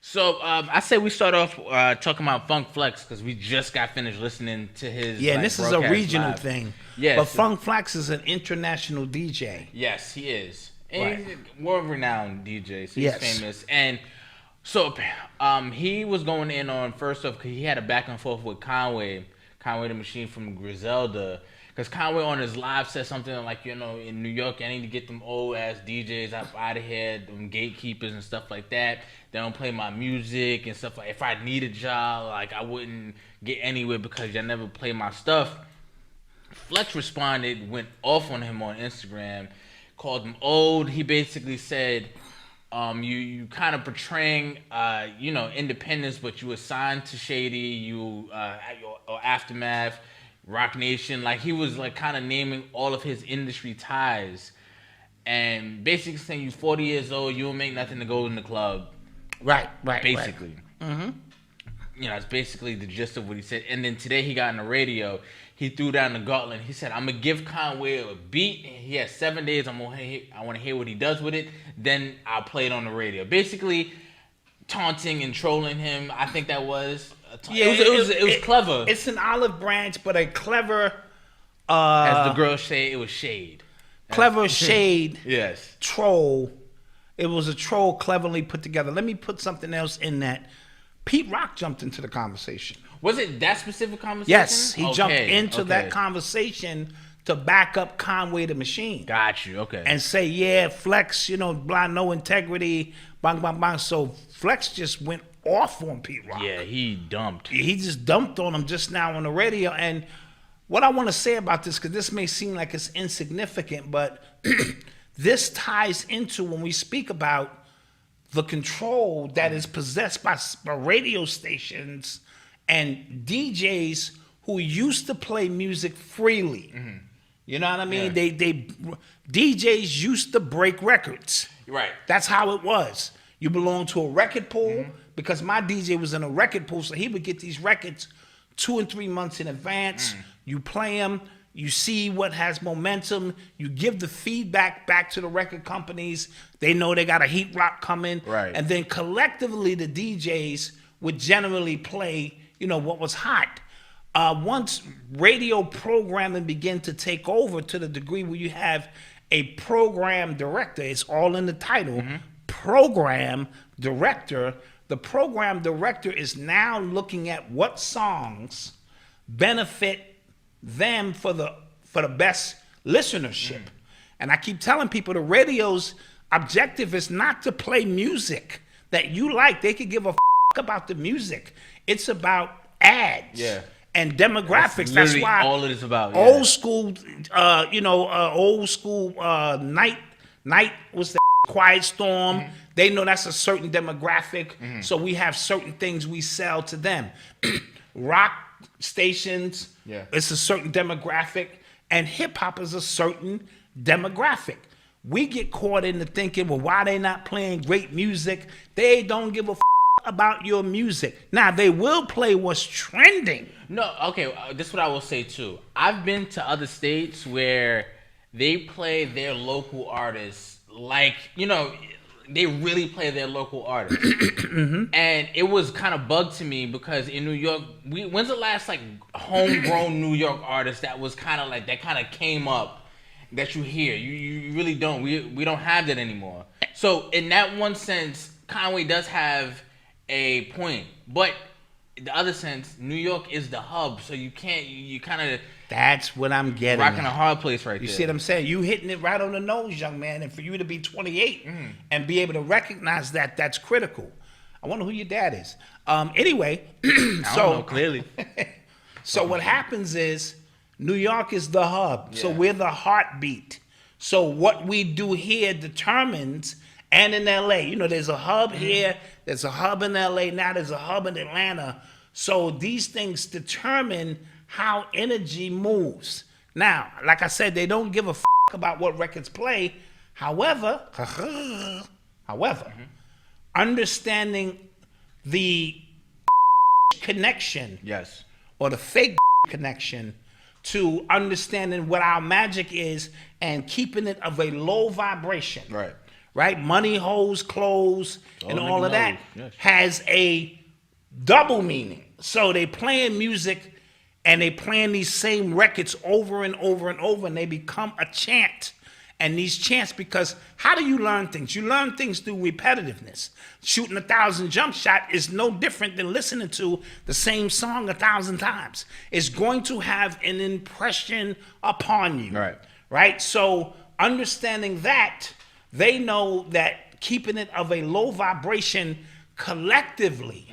So I say we start off talking about Funk Flex because we just got finished listening to his Yeah, and this is a broadcast regional live. thing. Yes, But Funk Flex is an international DJ. yes, he is. And Right. he's a world-renowned DJ, so he's Yes. famous. And so he was going in on first off because he had a back and forth with Conway the Machine from Griselda. Because Conway on his live said something like, in New York, I need to get them old ass DJs out of here, them gatekeepers and stuff like that. They don't play my music and stuff like. If I need a job, like I wouldn't get anywhere because y'all never play my stuff. Flex responded, went off on him on Instagram, called him old. He basically said, you kind of portraying, independence, but you assigned to Shady, or Aftermath, Rock Nation. Like he was like kind of naming all of his industry ties, and basically saying you 40 years old, you don't make nothing to go in the club. Right. Basically. Mm-hmm. It's basically the gist of what he said. And then today he got on the radio. He threw down the gauntlet. He said, "I'm gonna give Conway a beat. He has 7 days. I want to hear what he does with it. Then I'll play it on the radio." Basically, taunting and trolling him. I think that was. It was clever. It's an olive branch, but a clever. As the girls say, it was shade. Clever shade. Yes. Troll. It was a troll cleverly put together. Let me put something else in that. Pete Rock jumped into the conversation. Was it that specific conversation? Yes, he jumped into that conversation to back up Conway the Machine. Got you, okay. And say, yeah, Flex, blah, no integrity, bang, bang, bang. So Flex just went off on Pete Rock. Yeah, he dumped. He just dumped on him just now on the radio. And what I want to say about this, because this may seem like it's insignificant, but this ties into when we speak about the control that is possessed by radio stations and DJs who used to play music freely. Mm-hmm. You know what I mean? Yeah. They DJs used to break records. Right. That's how it was. You belong to a record pool because my DJ was in a record pool, so he would get these records 2 and 3 months in advance. You play them. You see what has momentum. You give the feedback back to the record companies. They know they got a heat rock coming. Right. And then collectively, the DJs would generally play, what was hot. Once radio programming began to take over to the degree where you have a program director, it's all in the title, program director. The program director is now looking at what songs benefit them for the best listenership. And I keep telling people the radio's objective is not to play music that you like. They could give a about the music. It's about ads and demographics. That's why all it is about. Yeah. Old school, night was the Quiet Storm. They know that's a certain demographic. So we have certain things we sell to them. Rock stations, it's a certain demographic, and hip hop is a certain demographic. We get caught into thinking, well, why they not playing great music? They don't give a about your music. Now they will play what's trending. No, okay, this is what I will say too. I've been to other states where they play their local artists like, they really play their local artists. And it was kind of bugged to me because in New York, when's the last like homegrown New York artist that was kind of like, that kind of came up that you hear? You really don't. We don't have that anymore. So in that one sense, Conway does have a point. But the other sense, New York is the hub. So you can't, you kind of... That's what I'm getting. Rocking a hard place right there. You see what I'm saying? You hitting it right on the nose, young man. And for you to be 28 and be able to recognize that, that's critical. I wonder who your dad is. Anyway, I don't know, clearly. So what happens is New York is the hub. So we're the heartbeat. So what we do here determines, and in LA, there's a hub here, there's a hub in LA, now there's a hub in Atlanta. So these things determine how energy moves. Now, like I said, they don't give a about what records play. However, understanding the connection, or the fake connection, to understanding what our magic is and keeping it of a low vibration. right? Money, hoes, clothes, and nigga all of that knows. Yes. has a double meaning. So they playing music and they playing these same records over and over and over, and they become a chant. And these chants, because how do you learn things? You learn things through repetitiveness. Shooting 1,000 jump shot is no different than listening to the same song 1,000 times. It's going to have an impression upon you. Right. Right? So understanding that, they know that keeping it of a low vibration collectively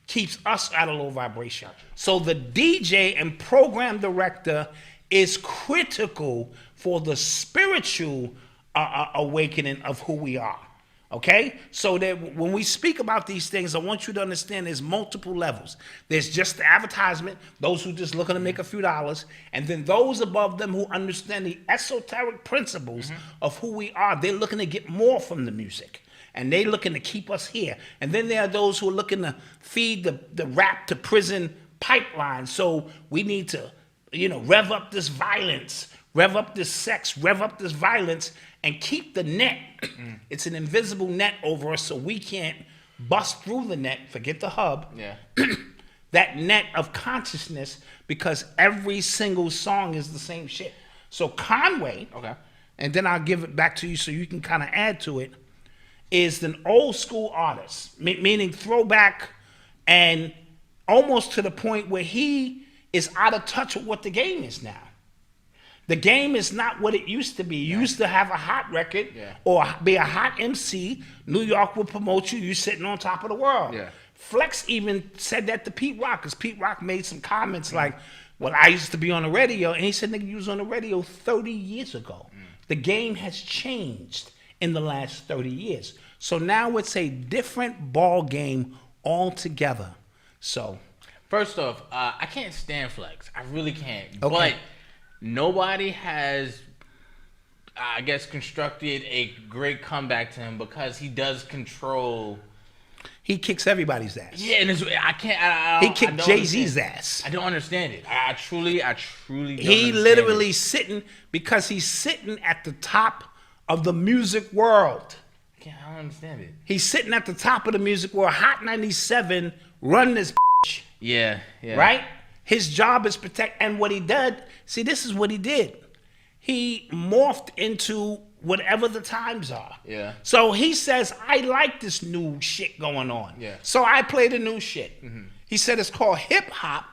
keeps us at a low vibration. So the DJ and program director is critical for the spiritual awakening of who we are. Okay? So that when we speak about these things, I want you to understand there's multiple levels. There's just the advertisement, those who just looking to make a few dollars, and then those above them who understand the esoteric principles of who we are. They're looking to get more from the music. And they looking to keep us here. And then there are those who are looking to feed the rap to prison pipeline. So we need to, rev up this violence, rev up this sex, rev up this violence, and keep the net. It's an invisible net over us, so we can't bust through the net, forget the hub, that net of consciousness, because every single song is the same shit. So Conway, and then I'll give it back to you so you can kind of add to it, is an old school artist, meaning throwback, and almost to the point where he is out of touch with what the game is now. The game is not what it used to be. You used to have a hot record or be a hot MC. New York would promote you. You sitting on top of the world. Flex even said that to Pete Rock, because Pete Rock made some comments like, well, I used to be on the radio. And he said, nigga, you was on the radio 30 years ago. The game has changed in the last 30 years. So now it's a different ball game altogether. So, first off, I can't stand Flex. I really can't. But nobody has, I guess, constructed a great comeback to him, because he does control. He kicks everybody's ass. Yeah, and I can't. He kicked Jay-Z's ass. I don't understand it. I truly don't He understand literally it. sitting, because he's sitting at the top of the music world. I don't understand it. He's sitting at the top of the music world. Hot 97 run this bitch. Yeah. Right? His job is protect. And what he did, see, this is what he did. He morphed into whatever the times are. Yeah. So he says, I like this new shit going on. Yeah. So I play the new shit. He said it's called hip hop.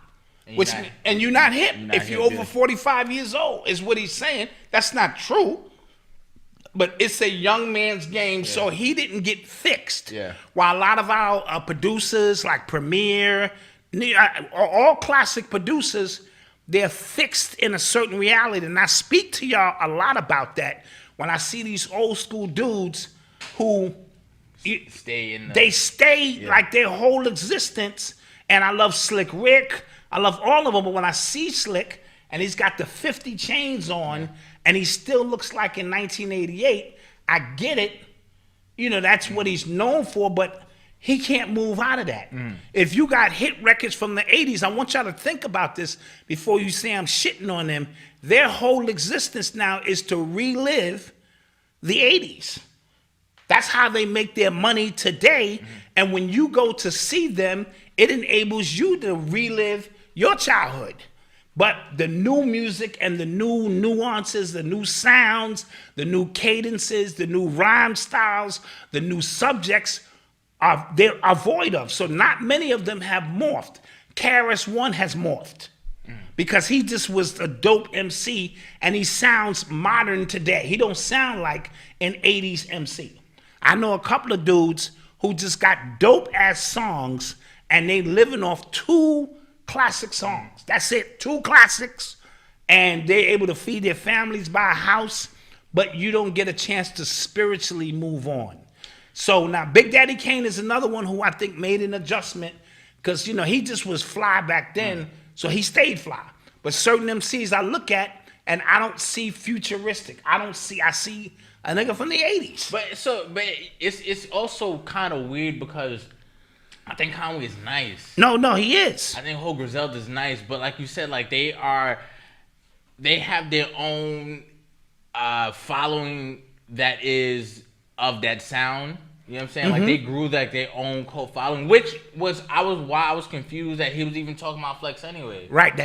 And you're not hip if you're over 45 years old, is what he's saying. That's not true. But it's a young man's game, so he didn't get fixed. While a lot of our producers, like Premier, all classic producers, they're fixed in a certain reality. And I speak to y'all a lot about that when I see these old school dudes who stay like their whole existence. And I love Slick Rick. I love all of them. But when I see Slick and he's got the 50 chains on, and he still looks like in 1988, I get it. That's what he's known for, but he can't move out of that. If you got hit records from the 80s, I want y'all to think about this before you say I'm shitting on them. Their whole existence now is to relive the 80s. That's how they make their money today. And when you go to see them, it enables you to relive your childhood. But the new music and the new nuances, the new sounds, the new cadences, the new rhyme styles, the new subjects they're void of. So not many of them have morphed. KRS-One has morphed because he just was a dope MC, and he sounds modern today. He don't sound like an 80s MC. I know a couple of dudes who just got dope ass songs, and they living off 2 classic songs. That's it, 2 classics, and they're able to feed their families, buy a house, but you don't get a chance to spiritually move on. So now Big Daddy Kane is another one who I think made an adjustment, because he just was fly back then, so he stayed fly. But certain MCs I look at and I don't see futuristic. I see a nigga from the 80s. But it's also kind of weird, because I think Conway is nice. No, he is. I think whole Griselda is nice, but like you said, like they have their own following that is of that sound. You know what I'm saying? Like they grew like their own cult following, which was why I was confused that he was even talking about Flex anyway. Right.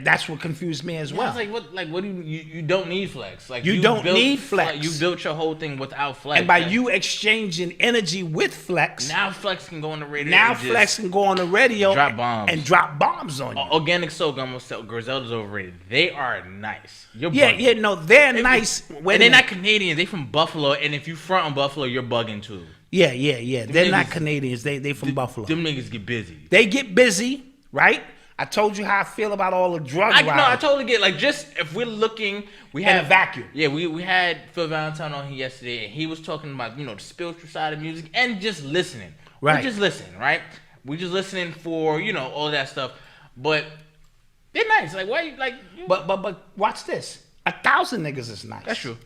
That's what confused me as well. I was like, what do you don't need Flex? Like You don't need Flex. You built your whole thing without Flex. And by you exchanging energy with Flex, now Flex can go on the radio. Now Flex can go on the radio drop bombs and drop bombs on you. Organic Soul, Griselda's overrated. They are nice. You're yeah, bugging. yeah, no, they're nice. And they're not Canadians. They from Buffalo. And if you front on Buffalo, you're bugging too. Yeah. They're not Canadians. They from Buffalo. Them niggas get busy. They get busy, right? I told you how I feel about all the drug No, I totally get like just if we're looking, we had in a vacuum. Yeah, we had Phil Valentine on here yesterday, and he was talking about the spiritual side of music and just listening. Right. We're just listening, right? We're just listening for all that stuff, but they're nice. Like why? Like, but watch this. 1,000 niggas is nice. That's true.